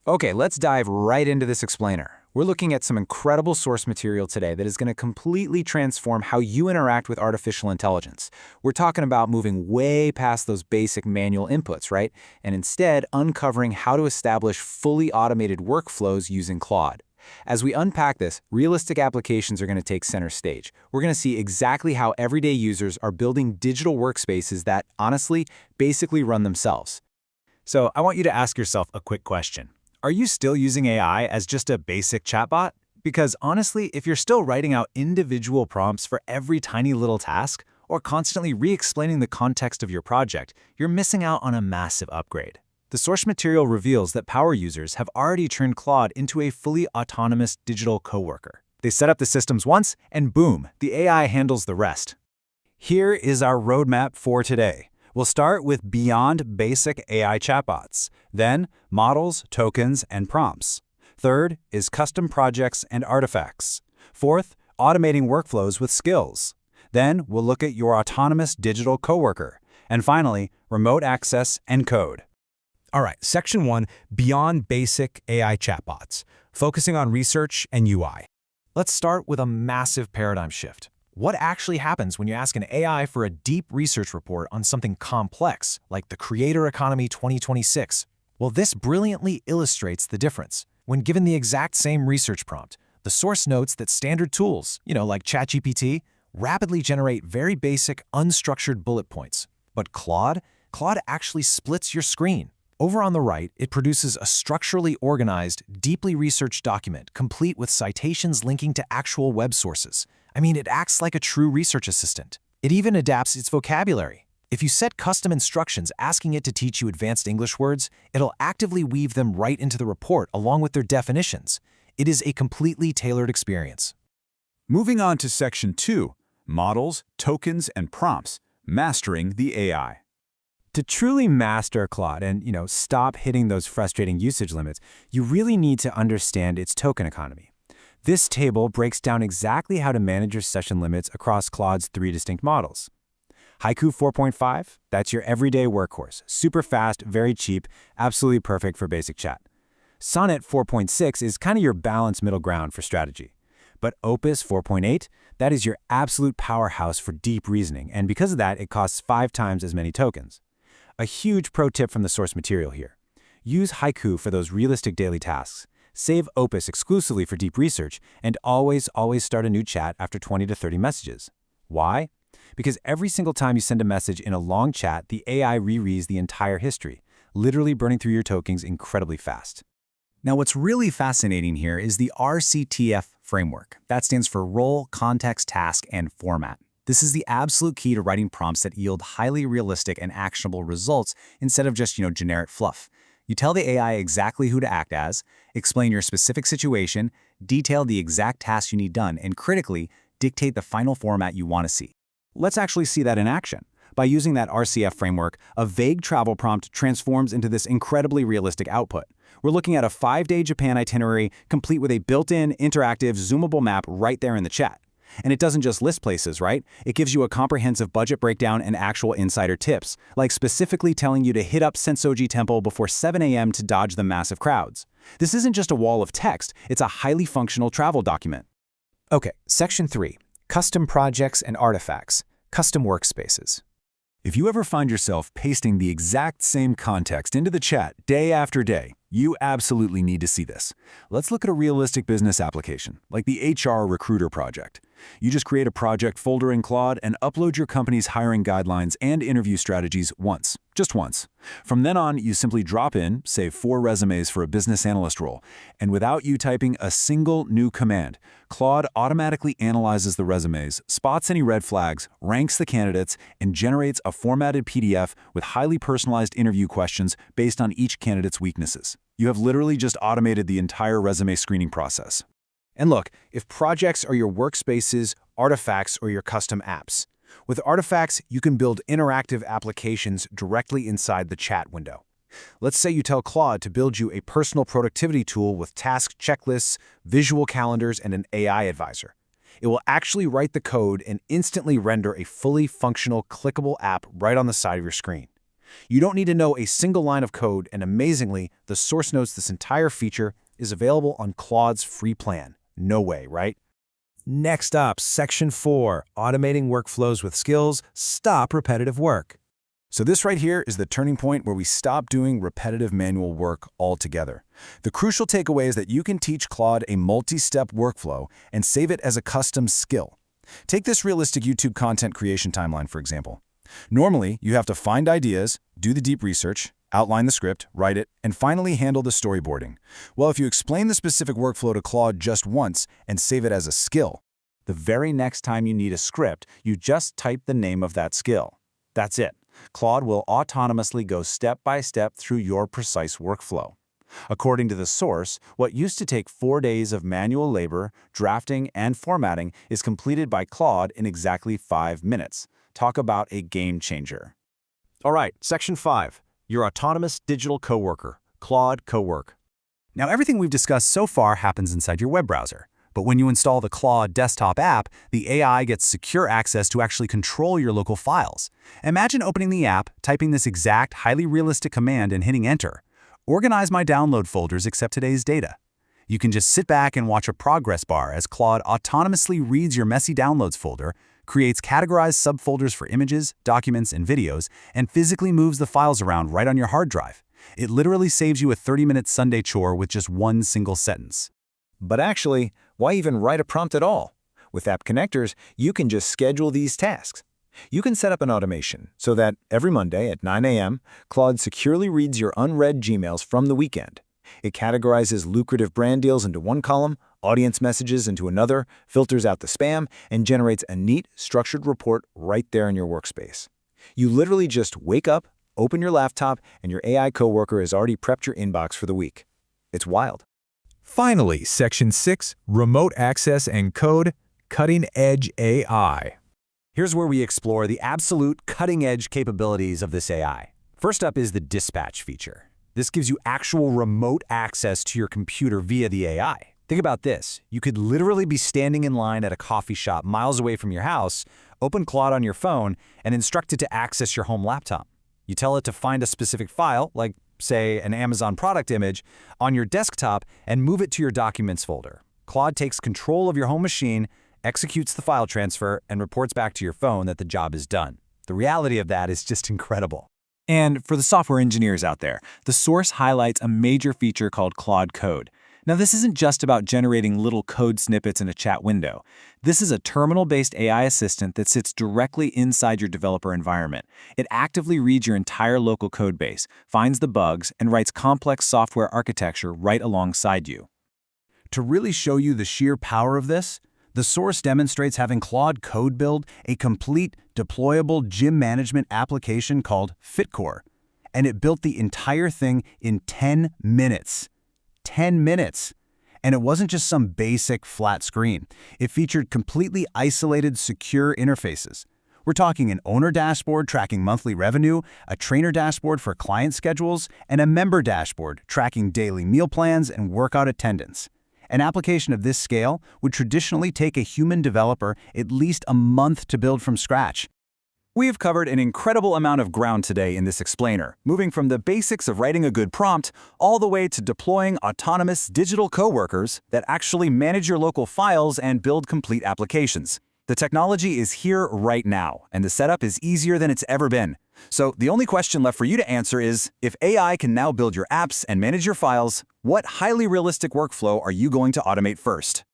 Okay, let's dive right into this explainer. We're looking at some incredible source material today that is going to completely transform how you interact with artificial intelligence. We're talking about moving way past those basic manual inputs, right? And instead uncovering how to establish fully automated workflows using Claude. As we unpack this, realistic applications are going to take center stage. We're going to see exactly how everyday users are building digital workspaces that, honestly, basically run themselves. So I want you to ask yourself a quick question. Are you still using AI as just a basic chatbot? Because honestly, if you're still writing out individual prompts for every tiny little task, or constantly re-explaining the context of your project, you're missing out on a massive upgrade. The source material reveals that power users have already turned Claude into a fully autonomous digital coworker. They set up the systems once, and boom, the AI handles the rest. Here is our roadmap for today. We'll start with beyond basic AI chatbots, then models, tokens, and prompts. Third is custom projects and artifacts. Fourth, automating workflows with skills. Then we'll look at your autonomous digital coworker. And finally, remote access and code. All right, Section 1, Beyond Basic AI Chatbots, focusing on research and UI. Let's start with a massive paradigm shift. What actually happens when you ask an AI for a deep research report on something complex, like the Creator Economy 2026? Well, this brilliantly illustrates the difference. When given the exact same research prompt, the source notes that standard tools, like ChatGPT, rapidly generate very basic, unstructured bullet points. But Claude actually splits your screen. Over on the right, it produces a structurally organized, deeply researched document, complete with citations linking to actual web sources. It acts like a true research assistant. It even adapts its vocabulary. If you set custom instructions asking it to teach you advanced English words, it'll actively weave them right into the report along with their definitions. It is a completely tailored experience. Moving on to Section 2, Models, Tokens, and Prompts, Mastering the AI. To truly master Claude and, stop hitting those frustrating usage limits, you really need to understand its token economy. This table breaks down exactly how to manage your session limits across Claude's 3 distinct models. Haiku 4.5, that's your everyday workhorse. Super fast, very cheap, absolutely perfect for basic chat. Sonnet 4.6 is kind of your balanced middle ground for strategy. But Opus 4.8, that is your absolute powerhouse for deep reasoning, and because of that, it costs 5 times as many tokens. A huge pro tip from the source material here. Use Haiku for those realistic daily tasks. Save Opus exclusively for deep research, and always start a new chat after 20 to 30 messages. Why? Because every single time you send a message in a long chat, the AI rereads the entire history, literally burning through your tokens incredibly fast. Now, what's really fascinating here is the RCTF framework. That stands for Role, Context, Task, and Format. This is the absolute key to writing prompts that yield highly realistic and actionable results instead of just, generic fluff. You tell the AI exactly who to act as, explain your specific situation, detail the exact tasks you need done, and critically, dictate the final format you want to see. Let's actually see that in action. By using that RCF framework, a vague travel prompt transforms into this incredibly realistic output. We're looking at a 5-day Japan itinerary complete with a built-in, interactive, zoomable map right there in the chat. And it doesn't just list places, right? It gives you a comprehensive budget breakdown and actual insider tips, like specifically telling you to hit up Sensoji Temple before 7 a.m. to dodge the massive crowds. This isn't just a wall of text, it's a highly functional travel document. Okay, Section 3, Custom Projects and Artifacts, Custom Workspaces. If you ever find yourself pasting the exact same context into the chat day after day, you absolutely need to see this. Let's look at a realistic business application, like the HR Recruiter project. You just create a project folder in Claude and upload your company's hiring guidelines and interview strategies once, just once. From then on, you simply drop in, say 4 resumes for a business analyst role, and without you typing a single new command, Claude automatically analyzes the resumes, spots any red flags, ranks the candidates, and generates a formatted PDF with highly personalized interview questions based on each candidate's weaknesses. You have literally just automated the entire resume screening process. And look, if projects are your workspaces, artifacts are your custom apps. With artifacts, you can build interactive applications directly inside the chat window. Let's say you tell Claude to build you a personal productivity tool with task checklists, visual calendars, and an AI advisor. It will actually write the code and instantly render a fully functional, clickable app right on the side of your screen. You don't need to know a single line of code, and amazingly, the source notes this entire feature is available on Claude's free plan. No way, right? Next up, Section 4, automating workflows with skills, stop repetitive work. So this right here is the turning point where we stop doing repetitive manual work altogether. The crucial takeaway is that you can teach Claude a multi-step workflow and save it as a custom skill. Take this realistic YouTube content creation timeline, for example. Normally, you have to find ideas, do the deep research, outline the script, write it, and finally handle the storyboarding. Well, if you explain the specific workflow to Claude just once and save it as a skill, The very next time you need a script, you just type the name of that skill. That's it. Claude will autonomously go step by step through your precise workflow. According to the source, what used to take 4 days of manual labor, drafting, and formatting is completed by Claude in exactly 5 minutes. Talk about a game changer. All right, Section 5, your autonomous digital coworker, Claude Cowork. Now, everything we've discussed so far happens inside your web browser. But when you install the Claude desktop app, the AI gets secure access to actually control your local files. Imagine opening the app, typing this exact, highly realistic command and hitting enter. Organize my download folders except today's data. You can just sit back and watch a progress bar as Claude autonomously reads your messy downloads folder, creates categorized subfolders for images, documents, and videos, and physically moves the files around right on your hard drive. It literally saves you a 30-minute Sunday chore with just one single sentence. But actually, why even write a prompt at all? With app connectors, you can just schedule these tasks. You can set up an automation so that every Monday at 9 a.m., Claude securely reads your unread Gmails from the weekend. It categorizes lucrative brand deals into one column, audience messages into another, filters out the spam, and generates a neat, structured report right there in your workspace. You literally just wake up, open your laptop, and your AI coworker has already prepped your inbox for the week. It's wild. Finally, Section 6, remote access and code, cutting-edge AI. Here's where we explore the absolute cutting-edge capabilities of this AI. First up is the dispatch feature. This gives you actual remote access to your computer via the AI. Think about this. You could literally be standing in line at a coffee shop miles away from your house, open Claude on your phone, and instruct it to access your home laptop. You tell it to find a specific file, like, say, an Amazon product image, on your desktop and move it to your Documents folder. Claude takes control of your home machine, executes the file transfer, and reports back to your phone that the job is done. The reality of that is just incredible. And for the software engineers out there, the source highlights a major feature called Claude Code. Now, this isn't just about generating little code snippets in a chat window. This is a terminal-based AI assistant that sits directly inside your developer environment. It actively reads your entire local code base, finds the bugs, and writes complex software architecture right alongside you. To really show you the sheer power of this, the source demonstrates having Claude Code build a complete, deployable gym management application called FitCore. And it built the entire thing in 10 minutes. 10 minutes. And it wasn't just some basic flat screen. It featured completely isolated, secure interfaces. We're talking an owner dashboard tracking monthly revenue, a trainer dashboard for client schedules, and a member dashboard tracking daily meal plans and workout attendance. An application of this scale would traditionally take a human developer at least a month to build from scratch. We have covered an incredible amount of ground today in this explainer, moving from the basics of writing a good prompt all the way to deploying autonomous digital coworkers that actually manage your local files and build complete applications. The technology is here right now, and the setup is easier than it's ever been. So the only question left for you to answer is, if AI can now build your apps and manage your files, what highly realistic workflow are you going to automate first?